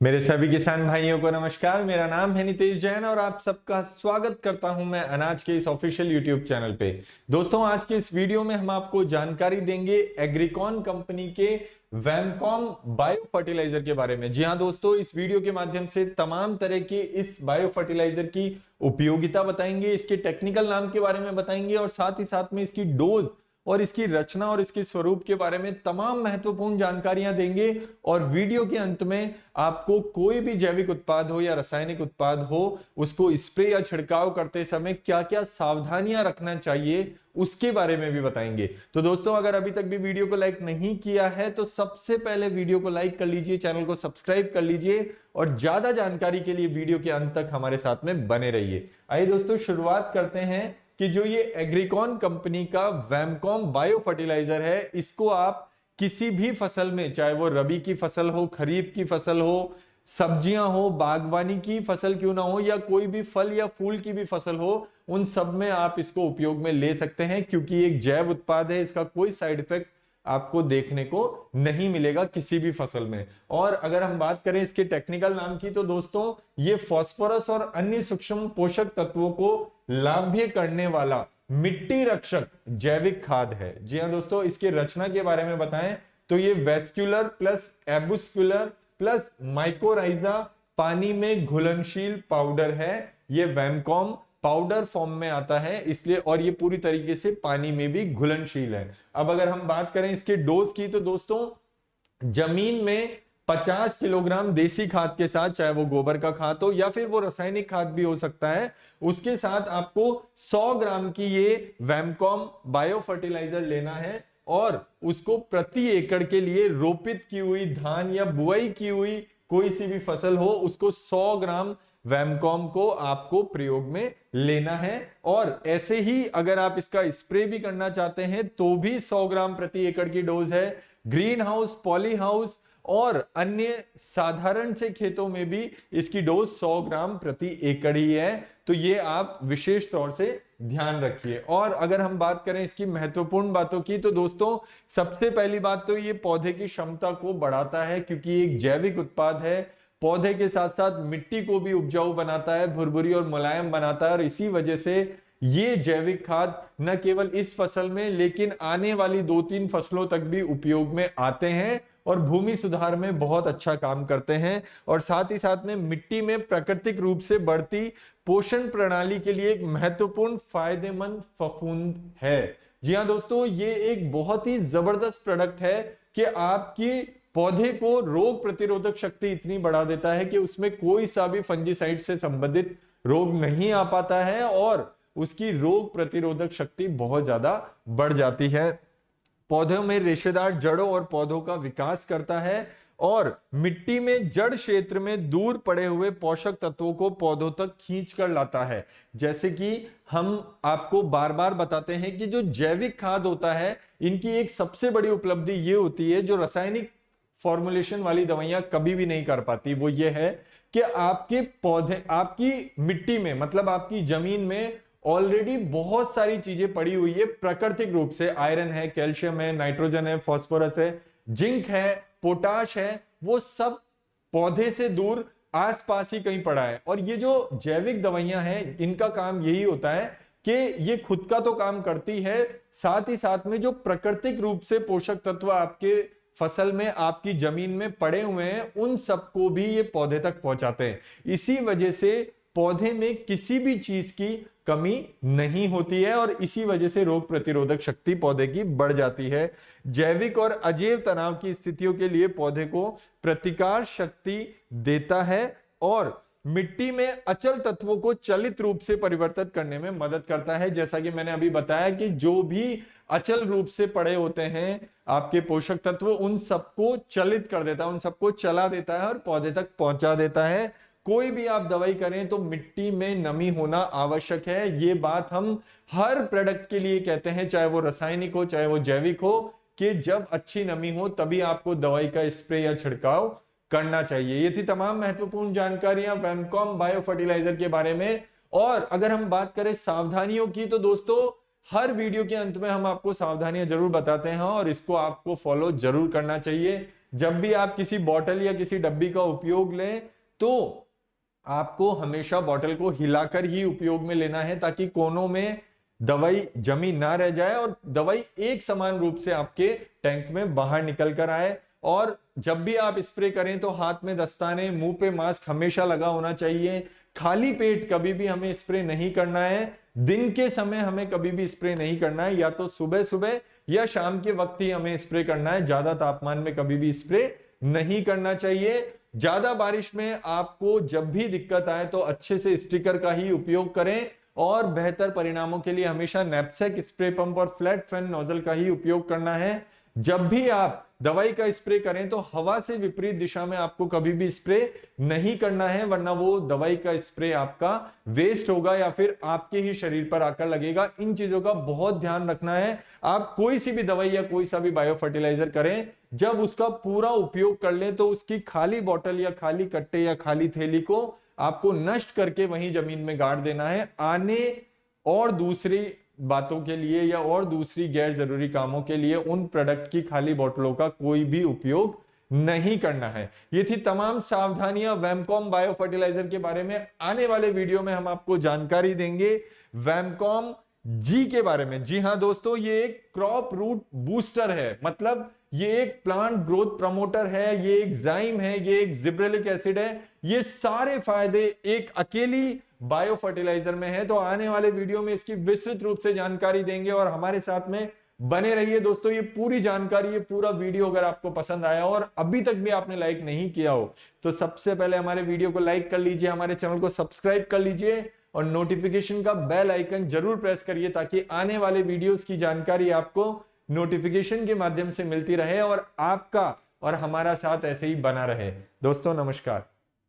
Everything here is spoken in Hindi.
मेरे सभी किसान भाइयों को नमस्कार। मेरा नाम है नितेश जैन और आप सबका स्वागत करता हूं मैं अनाज के इस ऑफिशियल यूट्यूब चैनल पे। दोस्तों, आज के इस वीडियो में हम आपको जानकारी देंगे एग्रीकॉन कंपनी के वैमकॉम बायो फर्टिलाइजर के बारे में। जी हां दोस्तों, इस वीडियो के माध्यम से तमाम तरह के इस बायो फर्टिलाइजर की उपयोगिता बताएंगे, इसके टेक्निकल नाम के बारे में बताएंगे और साथ ही साथ में इसकी डोज और इसकी रचना और इसके स्वरूप के बारे में तमाम महत्वपूर्ण जानकारियां देंगे। और वीडियो के अंत में आपको कोई भी जैविक उत्पाद हो या रासायनिक उत्पाद हो, उसको स्प्रे या छिड़काव करते समय क्या क्या सावधानियां रखना चाहिए उसके बारे में भी बताएंगे। तो दोस्तों, अगर अभी तक भी वीडियो को लाइक नहीं किया है तो सबसे पहले वीडियो को लाइक कर लीजिए, चैनल को सब्सक्राइब कर लीजिए और ज्यादा जानकारी के लिए वीडियो के अंत तक हमारे साथ में बने रहिए। आइए दोस्तों, शुरुआत करते हैं कि जो ये एग्रीकॉन कंपनी का वैमकॉम बायो फर्टिलाइजर है, इसको आप किसी भी फसल में, चाहे वो रबी की फसल हो, खरीफ की फसल हो, सब्जियां हो, बागवानी की फसल क्यों ना हो, या कोई भी फल या फूल की भी फसल हो, उन सब में आप इसको उपयोग में ले सकते हैं क्योंकि एक जैव उत्पाद है। इसका कोई साइड इफेक्ट आपको देखने को नहीं मिलेगा किसी भी फसल में। और अगर हम बात करें इसके टेक्निकल नाम की तो दोस्तों, ये फास्फोरस और अन्य सूक्ष्म पोषक तत्वों को लाभ्य करने वाला मिट्टी रक्षक जैविक खाद है। जी हां दोस्तों, इसके रचना के बारे में बताएं तो ये वेस्क्यूलर प्लस एबुस्क्यूलर प्लस माइकोराइजा पानी में घुलनशील पाउडर है। ये वैमकॉम पाउडर फॉर्म में आता है इसलिए, और ये पूरी तरीके से पानी में भी घुलनशील है। अब अगर हम बात करें इसके डोज की तो दोस्तों, जमीन में 50 किलोग्राम देसी खाद के साथ, चाहे वो गोबर का खाद हो या फिर वो रासायनिक खाद भी हो सकता है, उसके साथ आपको 100 ग्राम की ये वैमकॉम बायो फर्टिलाइजर लेना है और उसको प्रति एकड़ के लिए रोपित की हुई धान या बुआई की हुई कोई सी भी फसल हो, उसको 100 ग्राम वैमकॉम को आपको प्रयोग में लेना है। और ऐसे ही अगर आप इसका स्प्रे भी करना चाहते हैं तो भी 100 ग्राम प्रति एकड़ की डोज है। ग्रीन हाउस, पॉली हाउस और अन्य साधारण से खेतों में भी इसकी डोज 100 ग्राम प्रति एकड़ ही है। तो ये आप विशेष तौर से ध्यान रखिए। और अगर हम बात करें इसकी महत्वपूर्ण बातों की तो दोस्तों, सबसे पहली बात तो ये पौधे की क्षमता को बढ़ाता है क्योंकि एक जैविक उत्पाद है। पौधे के साथ साथ मिट्टी को भी उपजाऊ बनाता है, भुरभुरी और मुलायम बनाता है। और इसी वजह से ये जैविक खाद न केवल इस फसल में लेकिन आने वाली 2-3 फसलों तक भी उपयोग में आते हैं और भूमि सुधार में बहुत अच्छा काम करते हैं। और साथ ही साथ में मिट्टी में प्राकृतिक रूप से बढ़ती पोषण प्रणाली के लिए एक महत्वपूर्ण फायदेमंद फफूंद है। जी हां दोस्तों, ये एक बहुत ही जबरदस्त प्रोडक्ट है कि आपकी पौधे को रोग प्रतिरोधक शक्ति इतनी बढ़ा देता है कि उसमें कोई सा भी फंजीसाइड से संबंधित रोग नहीं आ पाता है और उसकी रोग प्रतिरोधक शक्ति बहुत ज्यादा बढ़ जाती है। पौधों में रेशेदार जड़ों और पौधों का विकास करता है और मिट्टी में जड़ क्षेत्र में दूर पड़े हुए पोषक तत्वों को पौधों तक खींच कर लाता है। जैसे कि हम आपको बार बार बताते हैं कि जो जैविक खाद होता है, इनकी एक सबसे बड़ी उपलब्धि ये होती है जो रासायनिक फॉर्मुलेशन वाली दवाइयां कभी भी नहीं कर पाती, वो ये है कि आपके पौधे, आपकी मिट्टी में, मतलब आपकी जमीन में ऑलरेडी बहुत सारी चीजें पड़ी हुई है प्राकृतिक रूप से। आयरन है, कैल्शियम है, नाइट्रोजन है, फास्फोरस है, जिंक है, पोटाश है, वो सब पौधे से दूर आसपास ही कहीं पड़ा है। और ये जो जैविक दवाइयां हैं, इनका काम यही होता है कि ये खुद का तो काम करती है, साथ ही साथ में जो प्राकृतिक रूप से पोषक तत्व आपके फसल में, आपकी जमीन में पड़े हुए हैं, उन सबको भी ये पौधे तक पहुंचाते हैं। इसी वजह से पौधे में किसी भी चीज की कमी नहीं होती है और इसी वजह से रोग प्रतिरोधक शक्ति पौधे की बढ़ जाती है। जैविक और अजैव तनाव की स्थितियों के लिए पौधे को प्रतिकार शक्ति देता है और मिट्टी में अचल तत्वों को चलित रूप से परिवर्तित करने में मदद करता है। जैसा कि मैंने अभी बताया कि जो भी अचल रूप से पड़े होते हैं आपके पोषक तत्व, उन सबको चलित कर देता है, उन सबको चला देता है और पौधे तक पहुंचा देता है। कोई भी आप दवाई करें तो मिट्टी में नमी होना आवश्यक है। ये बात हम हर प्रोडक्ट के लिए कहते हैं, चाहे वो रासायनिक हो चाहे वो जैविक हो, कि जब अच्छी नमी हो तभी आपको दवाई का स्प्रे या छिड़काव करना चाहिए। ये थी तमाम महत्वपूर्ण जानकारियां वैमकॉम बायो फर्टिलाइजर के बारे में। और अगर हम बात करें सावधानियों की तो दोस्तों, हर वीडियो के अंत में हम आपको सावधानियां जरूर बताते हैं और इसको आपको फॉलो जरूर करना चाहिए। जब भी आप किसी बॉटल या किसी डब्बी का उपयोग लें तो आपको हमेशा बॉटल को हिलाकर ही उपयोग में लेना है, ताकि कोनों में दवाई जमी ना रह जाए और दवाई एक समान रूप से आपके टैंक में बाहर निकल कर आए। और जब भी आप स्प्रे करें तो हाथ में दस्ताने, मुंह पे मास्क हमेशा लगा होना चाहिए। खाली पेट कभी भी हमें स्प्रे नहीं करना है। दिन के समय हमें कभी भी स्प्रे नहीं करना है, या तो सुबह सुबह या शाम के वक्त ही हमें स्प्रे करना है। ज्यादा तापमान में कभी भी स्प्रे नहीं करना चाहिए। ज्यादा बारिश में आपको जब भी दिक्कत आए तो अच्छे से स्टिकर का ही उपयोग करें, और बेहतर परिणामों के लिए हमेशा नैपसेक, स्प्रे पंप और फ्लैट फैन नोजल का ही उपयोग करना है। जब भी आप दवाई का स्प्रे करें तो हवा से विपरीत दिशा में आपको कभी भी स्प्रे नहीं करना है, वरना वो दवाई का स्प्रे आपका वेस्ट होगा या फिर आपके ही शरीर पर आकर लगेगा। इन चीजों का बहुत ध्यान रखना है। आप कोई सी भी दवाई या कोई सा भी बायो फर्टिलाइजर करें, जब उसका पूरा उपयोग कर लें तो उसकी खाली बोतल या खाली कट्टे या खाली थैली को आपको नष्ट करके वहीं जमीन में गाड़ देना है। आने और दूसरी बातों के लिए या और दूसरी गैर जरूरी कामों के लिए उन प्रोडक्ट की खाली बोतलों का कोई भी उपयोग नहीं करना है। ये थी तमाम सावधानियां वैमकॉम बायो फर्टिलाइजर के बारे में। आने वाले वीडियो में हम आपको जानकारी देंगे वैमकॉम जी के बारे में। जी हां दोस्तों, ये एक क्रॉप रूट बूस्टर है, मतलब ये एक प्लांट ग्रोथ प्रमोटर है, ये एक जाइम है, ये एक जिब्रेलिक एसिड है। ये सारे फायदे एक अकेली बायो फर्टिलाइजर में है। तो आने वाले वीडियो में इसकी विस्तृत रूप से जानकारी देंगे और हमारे साथ में बने रहिए दोस्तों। ये पूरी जानकारी, ये पूरा वीडियो अगर आपको पसंद आया और अभी तक भी आपने लाइक नहीं किया हो तो सबसे पहले हमारे वीडियो को लाइक कर लीजिए, हमारे चैनल को सब्सक्राइब कर लीजिए और नोटिफिकेशन का बेल आइकन जरूर प्रेस करिए, ताकि आने वाले वीडियोस की जानकारी आपको नोटिफिकेशन के माध्यम से मिलती रहे और आपका और हमारा साथ ऐसे ही बना रहे। दोस्तों नमस्कार।